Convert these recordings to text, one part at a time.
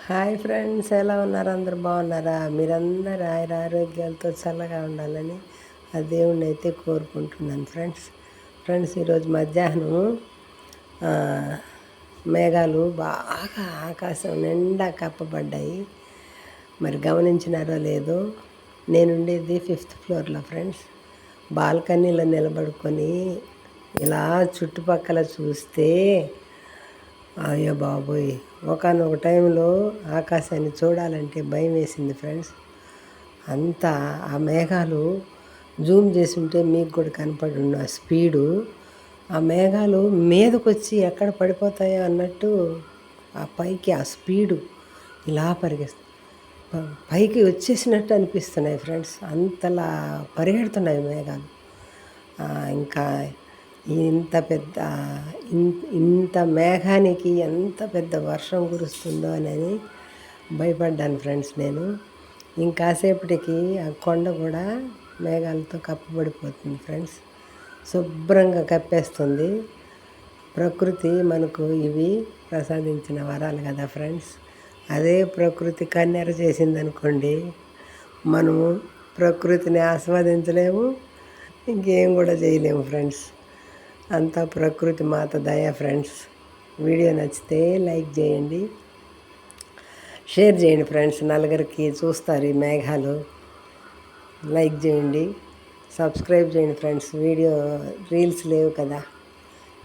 Hi friends, ఎలా ఉన్నారు? అందరు బాగున్నారా? మీరందరూ ఆరోగ్యాలతో చల్లగా ఉండాలని ఆ దేవుణ్ణి అయితే కోరుకుంటున్నాను ఫ్రెండ్స్ ఈరోజు మధ్యాహ్నం మేఘాలు బాగా ఆకాశం నిండా కప్పబడ్డాయి. మరి గమనించినారో లేదో, నేనుండేది 5th ఫ్లోర్లో ఫ్రెండ్స్. బాల్కనీలో నిలబడుకొని ఇలా చుట్టుపక్కల చూస్తే అయ్యో బాబోయ్, ఒకానొక టైంలో ఆకాశాన్ని చూడాలంటే భయం వేసింది ఫ్రెండ్స్. అంతా ఆ మేఘాలు జూమ్ చేసి ఉంటే మీకు కూడా కనపడి ఉన్న స్పీడు, ఆ మేఘాలు మీదకి వచ్చి ఎక్కడ పడిపోతాయో అన్నట్టు ఆ పైకి ఆ స్పీడు ఇలా పైకి వచ్చేసినట్టు అనిపిస్తున్నాయి ఫ్రెండ్స్. అంతలా పరిగెడుతున్నాయి మేఘాలు. ఇంకా ఇంత మేఘానికి ఎంత పెద్ద వర్షం కురుస్తుందో అని భయపడ్డాను ఫ్రెండ్స్. నేను ఇంకాసేపటికి ఆ కొండ కూడా మేఘాలతో కప్పబడిపోతుంది ఫ్రెండ్స్. శుభ్రంగా కప్పేస్తుంది. ప్రకృతి మనకు ఇవి ప్రసాదించిన వరాలు కదా ఫ్రెండ్స్. అదే ప్రకృతి కన్నెర చేసిందనుకోండి, మనము ప్రకృతిని ఆస్వాదించలేము, ఇంకేం కూడా చేయలేము ఫ్రెండ్స్. అంతా ప్రకృతి మాత దయ ఫ్రెండ్స్. వీడియో నచ్చితే లైక్ చేయండి, షేర్ చేయండి ఫ్రెండ్స్. నలుగురికి చూస్తారు ఈ మేఘాలు. లైక్ చేయండి, సబ్స్క్రైబ్ చేయండి ఫ్రెండ్స్. రీల్స్ లేవు కదా,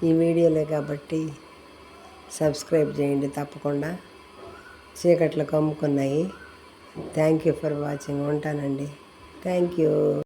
ఈ వీడియోలే కాబట్టి సబ్స్క్రైబ్ చేయండి తప్పకుండా. చీకట్లు కమ్ముకున్నాయి. Thank you for watching. ఉంటానండి. Thank you.